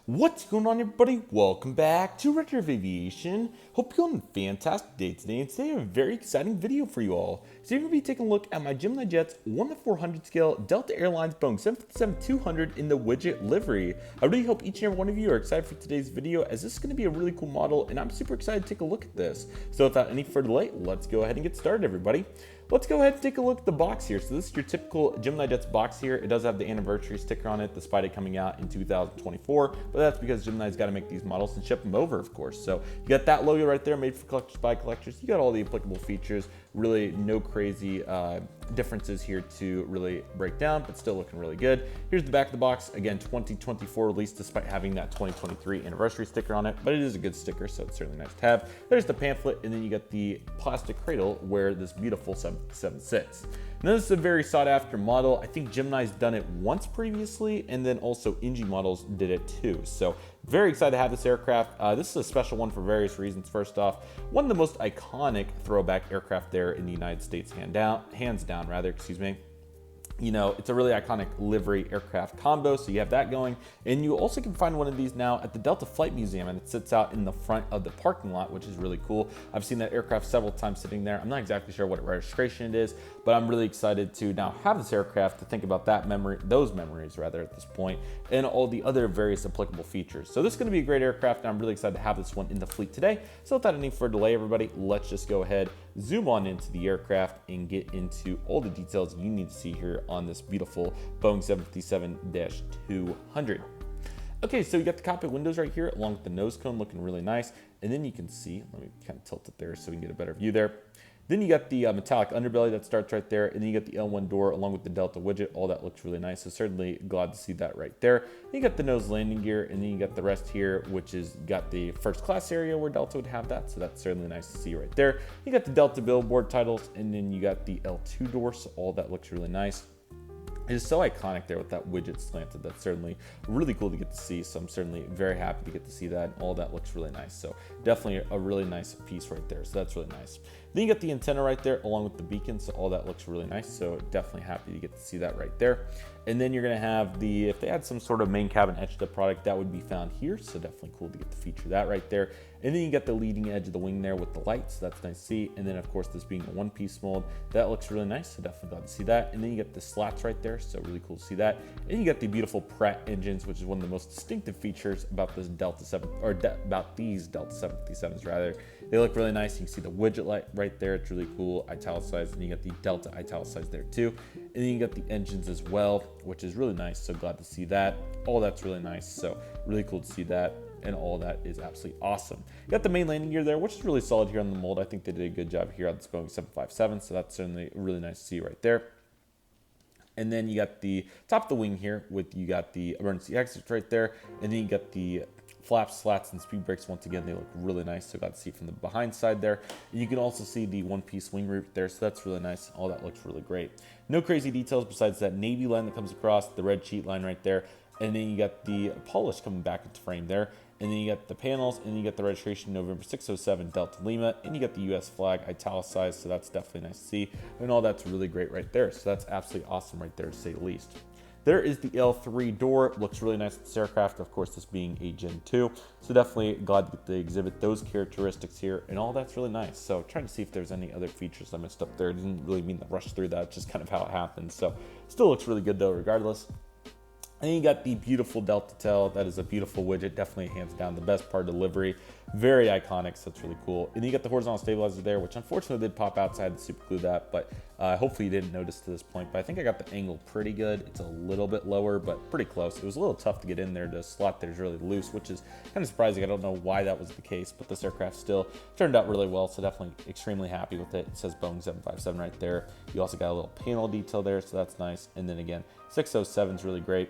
What's going on, everybody? Welcome back to Redriveraviation. Hope you're having a fantastic day today, and today I have a very exciting video for you all. So you're going to be taking a look at my GeminiJets 1:400 scale Delta Airlines Boeing 757-200 in the Widget livery. I really hope each and every one of you are excited for today's video, as this is going to be a really cool model, and I'm super excited to take a look at this. So without any further delay, let's go ahead and get started, everybody. Let's go ahead and take a look at the box here. So this is your typical GeminiJets box here. It does have the anniversary sticker on it, despite it coming out in 2024, but that's because Gemini's got to make these models and ship them over, of course. So you got that logo right there, made for collectors by collectors. You got all the applicable features. Really no crazy differences here to really break down, but still looking really good. Here's the back of the box. Again, 2024 release, despite having that 2023 anniversary sticker on it, but it is a good sticker, so it's certainly nice to have. There's the pamphlet, and then you got the plastic cradle where this beautiful 757 sits. Now this is a very sought after model. I think Gemini's done it once previously, and then also NG models did it too. So very excited to have this aircraft. This is a special one for various reasons. First off, one of the most iconic throwback aircraft there in the United States, hands down, excuse me. You know, it's a really iconic livery aircraft combo, so you have that going. And you also can find one of these now at the Delta Flight Museum, and it sits out in the front of the parking lot, which is really cool. I've seen that aircraft several times sitting there. I'm not exactly sure what registration it is, but I'm really excited to now have this aircraft to think about those memories rather at this point, and all the other various applicable features. So this is going to be a great aircraft, and I'm really excited to have this one in the fleet today. So without any further delay, everybody, let's just go ahead, zoom on into the aircraft, and get into all the details you need to see here on this beautiful Boeing 757-200. Okay, so you got the cockpit windows right here along with the nose cone looking really nice. And then you can see, let me kind of tilt it there so we can get a better view there. Then you got the metallic underbelly that starts right there, and then you got the L1 door along with the Delta widget. All that looks really nice, so certainly glad to see that right there. Then you got the nose landing gear, and then you got the rest here, which is got the first class area where Delta would have that, so that's certainly nice to see right there. You got the Delta billboard titles, and then you got the L2 door, so all that looks really nice. It is so iconic there with that widget slanted. That's certainly really cool to get to see. So I'm certainly very happy to get to see that. All that looks really nice. So definitely a really nice piece right there. So that's really nice. Then you got the antenna right there along with the beacon. So all that looks really nice. So definitely happy to get to see that right there. And then you're going to have if they had some sort of main cabin etched up product, that would be found here. So definitely cool to get to feature that right there. And then you got the leading edge of the wing there with the lights. So that's nice to see. And then of course, this being a one-piece mold, that looks really nice. So definitely glad to see that. And then you get the slats right there. So really cool to see that. And you got the beautiful Pratt engines, which is one of the most distinctive features about this about these Delta 757s rather. They look really nice. You can see the widget light right there. It's really cool, italicized. And you got the Delta italicized there too. And then you got the engines as well, which is really nice. So glad to see that. All that's really nice. So really cool to see that. And all that is absolutely awesome. You got the main landing gear there, which is really solid here on the mold. I think they did a good job here on this Boeing 757. So that's certainly really nice to see right there. And then you got the top of the wing here you got the emergency exits right there. And then you got the flaps, slats, and speed brakes. Once again, they look really nice. So got to see from the behind side there. And you can also see the one-piece wing root there. So that's really nice. All that looks really great. No crazy details besides that navy line that comes across, the red sheet line right there. And then you got the polish coming back into frame there. And then you got the panels, and then you got the registration November 607 Delta Lima, and you got the US flag italicized, so that's definitely nice to see. And all that's really great right there. So that's absolutely awesome right there, to say the least. There is the L3 door. Looks really nice with this aircraft. Of course, this being a Gen 2. So definitely glad to get to exhibit those characteristics here, and all that's really nice. So trying to see if there's any other features I missed up there. Didn't really mean to rush through that, just kind of how it happened. So still looks really good though, regardless. And you got the beautiful Delta tail. That is a beautiful widget, definitely hands down the best part of the livery. Very iconic, so that's really cool. And you got the horizontal stabilizer there, which unfortunately did pop out, so I had to super glue that, but hopefully you didn't notice to this point. But I think I got the angle pretty good. It's a little bit lower, but pretty close. It was a little tough to get in there. The slot there's really loose, which is kind of surprising. I don't know why that was the case, but this aircraft still turned out really well, so definitely extremely happy with it. It says Boeing 757 right there. You also got a little panel detail there, so that's nice. And then again, 607 is really great.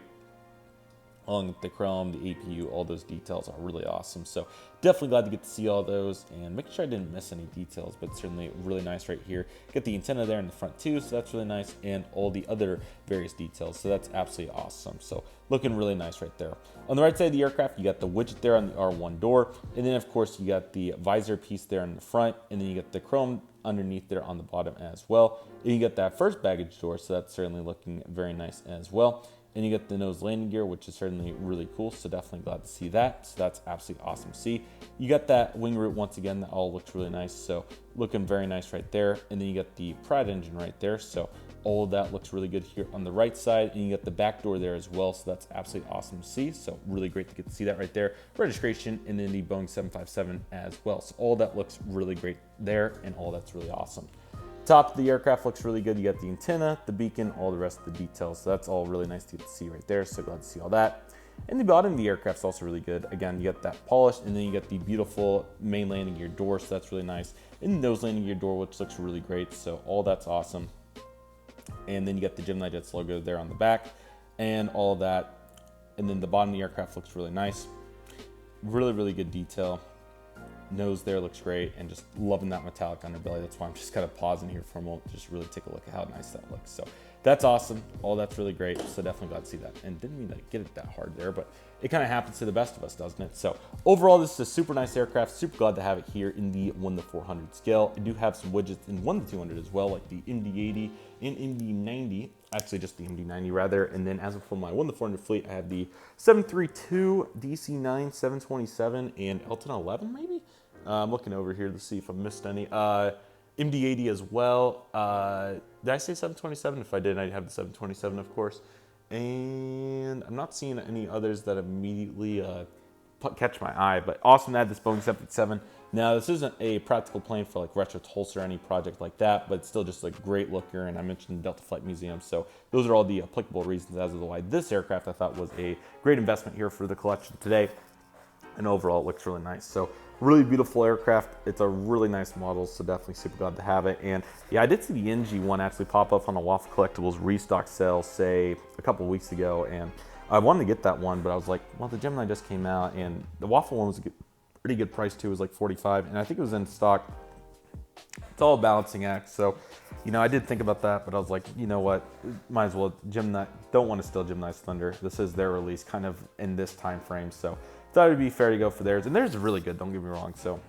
Along with the chrome, the APU, all those details are really awesome. So definitely glad to get to see all those and make sure I didn't miss any details, but certainly really nice right here. Get the antenna there in the front too, so that's really nice, and all the other various details. So that's absolutely awesome. So looking really nice right there. On the right side of the aircraft, you got the widget there on the R1 door. And then of course you got the visor piece there in the front, and then you got the chrome underneath there on the bottom as well. And you got that first baggage door, so that's certainly looking very nice as well. And you get the nose landing gear, which is certainly really cool. So definitely glad to see that. So that's absolutely awesome to see. You got that wing root once again, that all looks really nice. So looking very nice right there. And then you got the Pratt engine right there. So all of that looks really good here on the right side. And you got the back door there as well. So that's absolutely awesome to see. So really great to get to see that right there. Registration and then the Boeing 757 as well. So all that looks really great there, and all that's really awesome. Top of the aircraft looks really good. You got the antenna, the beacon, all the rest of the details. So that's all really nice to get to see right there. So glad to see all that. And the bottom of the aircraft's also really good. Again, you got that polished, and then you got the beautiful main landing gear door. So that's really nice. And the nose landing gear door, which looks really great. So all that's awesome. And then you got the GeminiJets logo there on the back and all of that. And then the bottom of the aircraft looks really nice. Really, really good detail. Nose there looks great, and just loving that metallic underbelly. That's why I'm just kind of pausing here for a moment to just really take a look at how nice that looks. So that's awesome. All that's really great. So definitely glad to see that. And didn't mean to get it that hard there, but it kind of happens to the best of us, doesn't it? So overall, this is a super nice aircraft. Super glad to have it here in the 1:400 scale. I do have some widgets in 1:200 as well, like the MD-80 and MD-90. Actually, just the MD-90 rather. And then as for my 1:400 fleet, I have the 732, DC-9, 727, and Elton-11 maybe? I'm looking over here to see if I missed any. MD-80 as well. Did I say 727? If I did, I'd have the 727, of course. And I'm not seeing any others that immediately catch my eye, but awesome to add this Boeing 757. Now, this isn't a practical plane for like retro Tulsa or any project like that, but it's still just a great looker, and I mentioned the Delta Flight Museum, so those are all the applicable reasons as to why this aircraft I thought was a great investment here for the collection today. And overall, it looks really nice. So really beautiful aircraft. It's a really nice model, so definitely super glad to have it. And yeah, I did see the NG one actually pop up on a Waffle Collectibles restock sale, say a couple of weeks ago, and I wanted to get that one, but I was like, well, the Gemini just came out, and the Waffle one was a pretty good price too. It was like $45, and I think it was in stock. It's all a balancing act. So, you know, I did think about that, but I was like, you know what, might as well. Gemini, don't want to steal Gemini's thunder. This is their release kind of in this time frame, so thought it'd be fair to go for theirs. And theirs is really good, don't get me wrong. So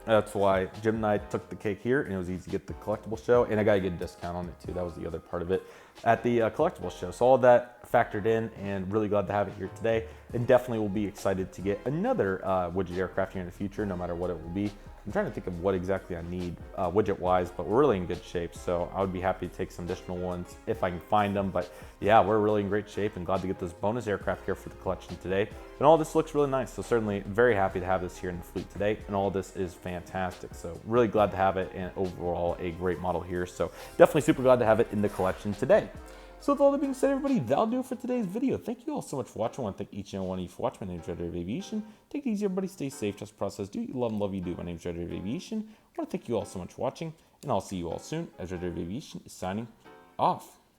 that's why Gemini took the cake here, and it was easy to get the collectible show, and I got a good discount on it too. That was the other part of it at the collectible show. So all that factored in, and really glad to have it here today, and definitely will be excited to get another widget aircraft here in the future, no matter what it will be. I'm trying to think of what exactly I need widget-wise, but we're really in good shape, so I would be happy to take some additional ones if I can find them. But yeah, we're really in great shape, and glad to get this bonus aircraft here for the collection today. And all this looks really nice, so certainly very happy to have this here in the fleet today, and all this is fantastic. So really glad to have it, and overall a great model here. So definitely super glad to have it in the collection today. So with all that being said, everybody, that'll do it for today's video. Thank you all so much for watching. I want to thank each and every one of you for watching. My name is Redriveraviation. Take it easy, everybody. Stay safe. Trust the process. Do what you love and love you do. My name is Redriveraviation. I want to thank you all so much for watching, and I'll see you all soon as Redriveraviation is signing off.